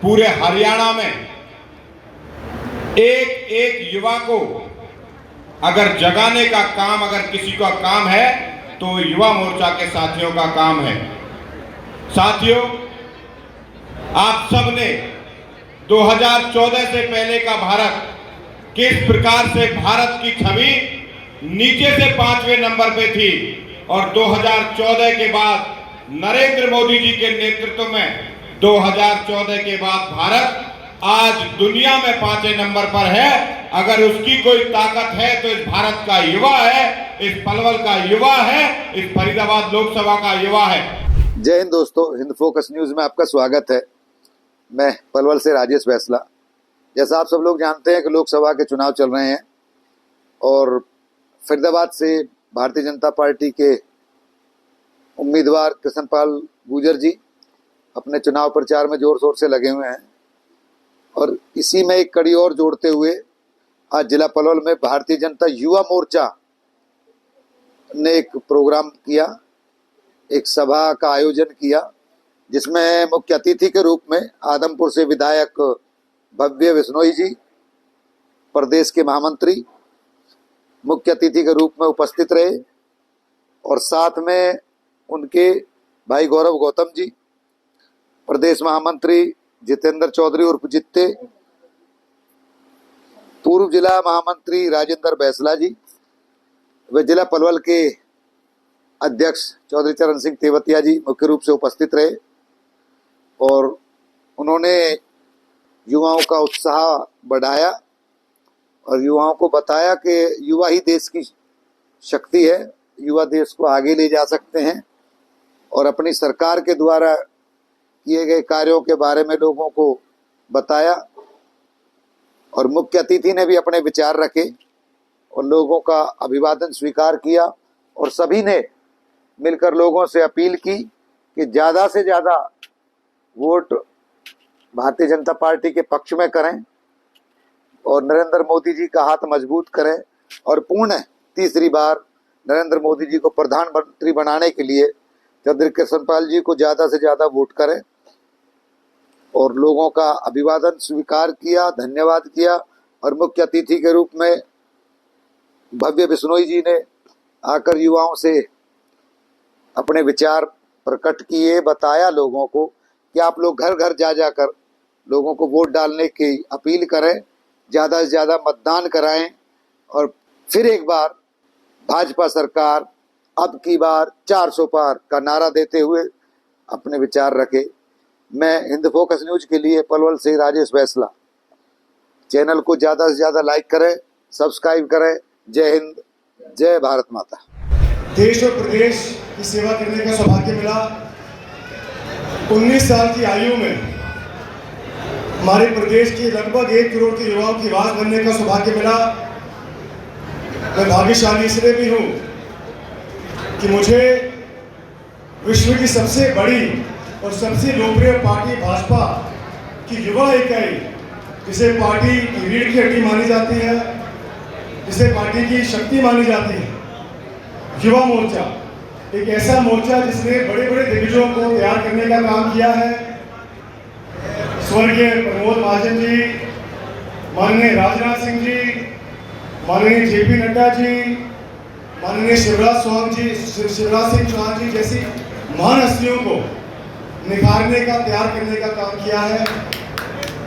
पूरे हरियाणा में एक एक युवा को अगर जगाने का काम अगर किसी का काम है तो युवा मोर्चा के साथियों का काम है। साथियों, आप सबने 2014 से पहले का भारत, किस प्रकार से भारत की छवि नीचे से 5वें नंबर पे थी और 2014 के बाद नरेंद्र मोदी जी के नेतृत्व में 2014 के बाद भारत आज दुनिया में 5वें नंबर पर है। अगर उसकी कोई ताकत है तो इस भारत का युवा है, इस पलवल का युवा है, इस फरीदाबाद लोकसभा का युवा है। जय हिंद दोस्तों, हिंद फोकस न्यूज में आपका स्वागत है। मैं पलवल से राजेश बैसला। जैसा आप सब लोग जानते हैं कि लोकसभा के चुनाव चल रहे हैं और फरीदाबाद से भारतीय जनता पार्टी के उम्मीदवार कृष्णपाल गुर्जर जी अपने चुनाव प्रचार में जोर शोर से लगे हुए हैं और इसी में एक कड़ी और जोड़ते हुए आज जिला पलवल में भारतीय जनता युवा मोर्चा ने एक प्रोग्राम किया, एक सभा का आयोजन किया, जिसमें मुख्य अतिथि के रूप में आदमपुर से विधायक भव्य बिश्नोई जी, प्रदेश के महामंत्री, मुख्य अतिथि के रूप में उपस्थित रहे और साथ में उनके भाई गौरव गौतम जी, प्रदेश महामंत्री जितेंद्र चौधरी उर्फ जित्ते, पूर्व जिला महामंत्री राजेंद्र बैसला जी, वे जिला पलवल के अध्यक्ष चौधरी चरण सिंह तेवतिया जी मुख्य रूप से उपस्थित रहे और उन्होंने युवाओं का उत्साह बढ़ाया और युवाओं को बताया कि युवा ही देश की शक्ति है, युवा देश को आगे ले जा सकते हैं और अपनी सरकार के द्वारा किए गए कार्यों के बारे में लोगों को बताया और मुख्य अतिथि ने भी अपने विचार रखे और लोगों का अभिवादन स्वीकार किया और सभी ने मिलकर लोगों से अपील की कि ज़्यादा से ज़्यादा वोट भारतीय जनता पार्टी के पक्ष में करें और नरेंद्र मोदी जी का हाथ मजबूत करें और पुनः तीसरी बार नरेंद्र मोदी जी को प्रधानमंत्री बनाने के लिए चौधरी कृष्णपाल जी को ज़्यादा से ज़्यादा वोट करें और लोगों का अभिवादन स्वीकार किया, धन्यवाद किया और मुख्य अतिथि के रूप में भव्य बिश्नोई जी ने आकर युवाओं से अपने विचार प्रकट किए, बताया लोगों को कि आप लोग घर घर जा जाकर लोगों को वोट डालने की अपील करें, ज़्यादा से ज़्यादा मतदान कराएं और फिर एक बार भाजपा सरकार अब की बार 400 पार का नारा देते हुए अपने विचार रखे। मैं हिंद फोकस न्यूज के लिए पलवल से राजेश बैसला। चैनल को ज़्यादा से ज़्यादा लाइक करें, सब्सक्राइब करें। जय हिंद, जय भारत माता। देश और प्रदेश की सेवा करने का सौभाग्य मिला। 19 साल की आयु में हमारे प्रदेश के लगभग 1 करोड़ के युवाओं की आवाज़ बनने का सौभाग्य मिला। मैं भाग्यशाली इसलिए भी हूँ कि मुझे विश्व की सबसे बड़ी और सबसे लोकप्रिय पार्टी भाजपा की युवा इकाई, जिसे पार्टी की रीढ़ की हड्डी मानी जाती है, जिसे पार्टी की शक्ति मानी जाती है, युवा मोर्चा एक ऐसा मोर्चा जिसने बड़े बड़े दिग्गजों को तैयार करने का काम किया है। स्वर्गीय प्रमोद महाजन जी, माननीय राजनाथ सिंह जी, माननीय जेपी नड्डा जी, माननीय शिवराज सिंह चौहान जी जैसी महान हस्तियों को निखारने का, तैयार करने का काम किया है।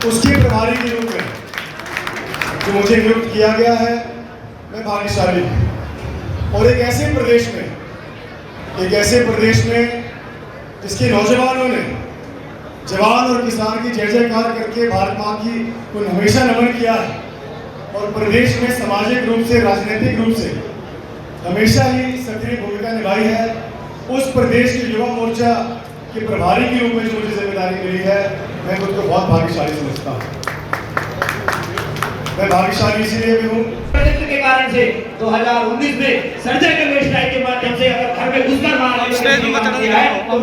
उसके प्रभारी के रूप में जो मुझे नियुक्त किया गया है, मैं भाग्यशाली हूँ। और एक ऐसे प्रदेश में जिसके नौजवानों ने जवान और किसान की जय जयकार करके भारत माँ की को हमेशा नमन किया है और प्रदेश में सामाजिक रूप से, राजनीतिक रूप से हमेशा ही सक्रिय भूमिका निभाई है। उस प्रदेश के युवा मोर्चा के प्रभारी के रूप में जो मुझे जिम्मेदारी मिली है, मैं खुद को बहुत भाग्यशाली समझता हूँ। मैं भाग्यशाली इसलिए भी हूँ के कारण से 2019 में सर्जिकल वेस्ट स्ट्राइक के माध्यम से अगर घर में घुसकर मारने है तो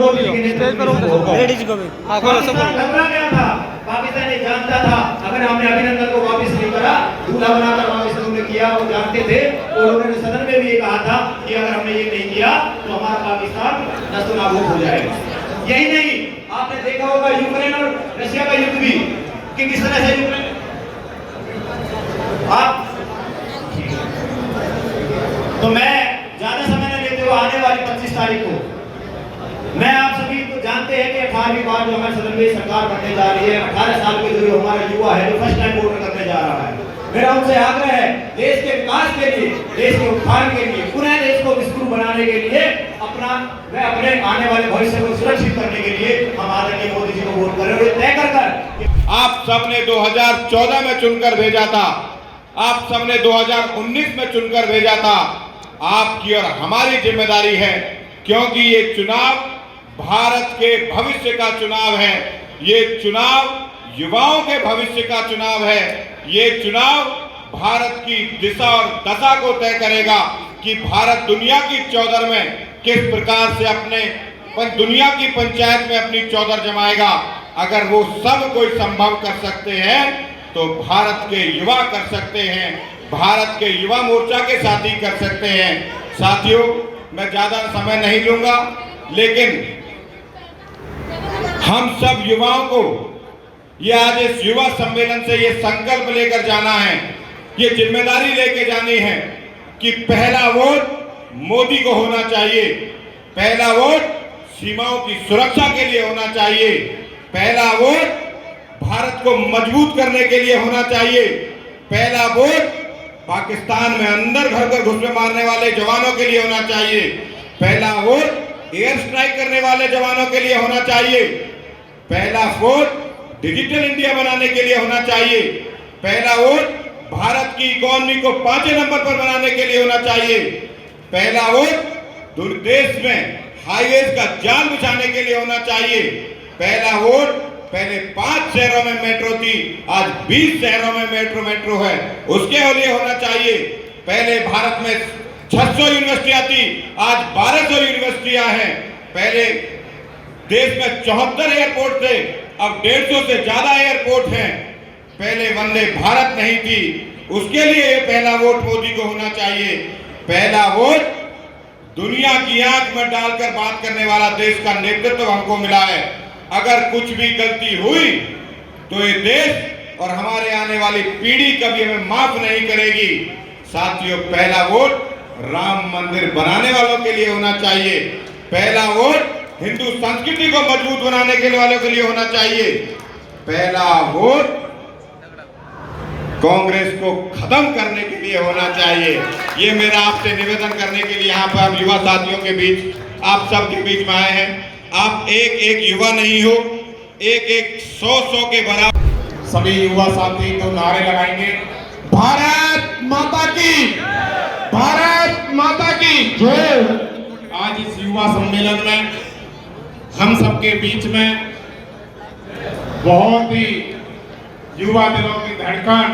लेडीज को भी घबरा गया था। पाकिस्तान ये जानता था अगर हमने अभिनंदन को वापस नहीं करा, दूल्हा बनाकर वापस उन्होंने किया, वो जानते थे और उन्होंने सदन में भी ये कहा था कि अगर हमने ये नहीं किया तो हमारा पाकिस्तान नस्तनाबूद हो जाएगा। यही नहीं, आपने देखा होगा यूक्रेन और रशिया का युद्ध भी कि किस तरह से यूक्रेन आप तो मैं ज्यादा समय न लेते हुए आने वाली 25 तारीख को मैं आप सभी को जानते हैं कि 18वीं बार जो हमारी सदन में सरकार बनने जा रही है, 18 साल के जो हमारा युवा है जो फर्स्ट टाइम वोट करने जा रहा है, मेरा उनसे आग्रह है देश के विकास के लिए, देश के उत्थान के लिए, पुनः देश को विस्तृत बनाने के लिए अपने आने वाले भविष्य को सुरक्षित करने के लिए हम आदरणीय मोदी जी को वोट करेंगे। तय कर आप सबने 2014 में चुनकर भेजा था, आप सबने 2019 में चुनकर भेजा था। आपकी और हमारी जिम्मेदारी है, क्योंकि ये चुनाव भारत के भविष्य का चुनाव है, ये चुनाव युवाओं के भविष्य का चुनाव है, ये चुनाव भारत की दिशा और दशा को तय करेगा कि भारत दुनिया की चौधर में किस प्रकार से अपने दुनिया की पंचायत में अपनी चौधर जमाएगा। अगर वो सब कोई संभव कर सकते हैं तो भारत के युवा कर सकते हैं, भारत के युवा मोर्चा के साथी कर सकते हैं। साथियों, मैं ज्यादा समय नहीं लूंगा, लेकिन हम सब युवाओं को ये आज इस युवा सम्मेलन से ये संकल्प लेकर जाना है, ये जिम्मेदारी लेके जानी है कि पहला वोट मोदी को होना चाहिए, पहला वोट सीमाओं की सुरक्षा के लिए होना चाहिए, पहला वोट भारत को मजबूत करने के लिए होना चाहिए, पहला वोट पाकिस्तान में अंदर घर घुसपे मारने वाले जवानों के लिए होना चाहिए, पहला वोट एयर स्ट्राइक करने वाले जवानों के लिए होना चाहिए, पहला वोट डिजिटल इंडिया बनाने के लिए होना चाहिए, पहला वोट भारत की इकोनॉमी को 5वें नंबर पर बनाने के लिए होना चाहिए, पहला वोट देश में हाईवेज का जाल बिछाने के लिए होना चाहिए, पहला वोट पहले 5 शहरों में मेट्रो थी, आज 20 शहरों में मेट्रो है, उसके लिए होना चाहिए। पहले भारत में 600 यूनिवर्सिटियां थी, आज 1200 यूनिवर्सिटियां हैं। पहले देश में 74 एयरपोर्ट थे, अब 150 से ज्यादा एयरपोर्ट हैं। पहले वंदे भारत नहीं थी, उसके लिए ये पहला वोट मोदी को होना चाहिए। पहला वोट दुनिया की आंख में डालकर बात करने वाला देश का नेतृत्व हमको मिला है। अगर कुछ भी गलती हुई तो ये देश और हमारे आने वाली पीढ़ी कभी हमें माफ नहीं करेगी। साथियों, पहला वोट राम मंदिर बनाने वालों के लिए होना चाहिए, पहला वोट हिंदू संस्कृति को मजबूत बनाने के वालों के लिए होना चाहिए, पहला वोट कांग्रेस को खत्म करने के लिए होना चाहिए। ये मेरा आपसे निवेदन करने के लिए यहाँ पर हम युवा साथियों के बीच, आप सबके बीच में आए हैं। आप एक युवा नहीं हो, एक 100 के बराबर। सभी युवा साथी तो नारे लगाएंगे, भारत माता की, भारत माता की जय। आज इस युवा सम्मेलन में हम सबके बीच में बहुत ही युवा दिलों की धड़कन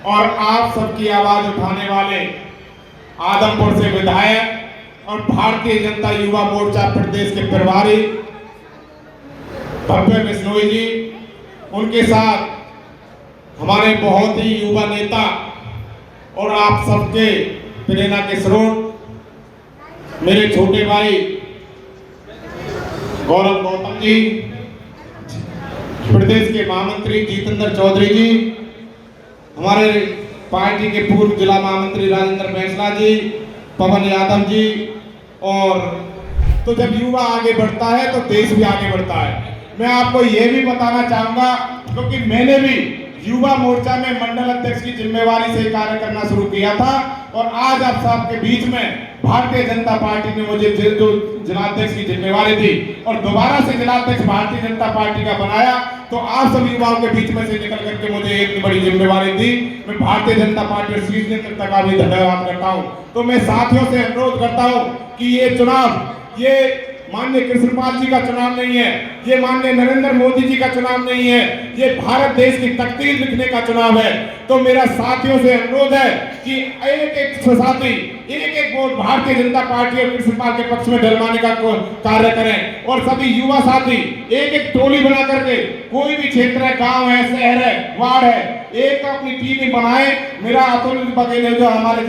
और आप सबकी आवाज उठाने वाले आदमपुर से विधायक और भारतीय जनता युवा मोर्चा प्रदेश के प्रभारी भव्य बिश्नोई जी, उनके साथ हमारे बहुत ही युवा नेता और आप सबके प्रेरणा के स्रोत मेरे छोटे भाई गौरव गौतम जी, प्रदेश के महामंत्री जितेंद्र चौधरी जी, हमारे पार्टी के पूर्व जिला महामंत्री राजेंद्र बैसला जी, पवन यादव जी। और तो जब युवा आगे बढ़ता है तो देश भी आगे बढ़ता है। मैं आपको ये भी बताना चाहूंगा, क्योंकि मैंने भी युवा मोर्चा में मंडल अध्यक्ष की जिम्मेवारी से कार्य करना शुरू किया था और आज आप सबके बीच में भारतीय जनता पार्टी ने मुझे जो जिलाध्यक्ष की जिम्मेवारी दी और दोबारा से जिलाध्यक्ष भारतीय जनता पार्टी का बनाया, तो आप सभी युवाओं के बीच में से निकल करके मुझे एक बड़ी जिम्मेवारी दी। मैं भारतीय जनता पार्टी और शीर्ष नेतृत्व का भी धन्यवाद करता हूं। तो मैं साथियों से अनुरोध करता हूं कि ये चुनाव ये माननीय कृष्णपाल जी का चुनाव नहीं है, ये माननीय नरेंद्र मोदी जी का चुनाव नहीं है, ये भारत देश की तकदीर लिखने का चुनाव है। तो मेरा साथियों से अनुरोध है कि एक साथी एक वोट भारतीय जनता पार्टी और कृष्णपाल के पक्ष में डलवाने का कार्य करें और सभी युवा साथी एक टोली बना करके, कोई भी क्षेत्र है, गांव है, शहर है, वार्ड है, एक अपनी टीम बनाए। मेरा अतुल बघेल जो हमारे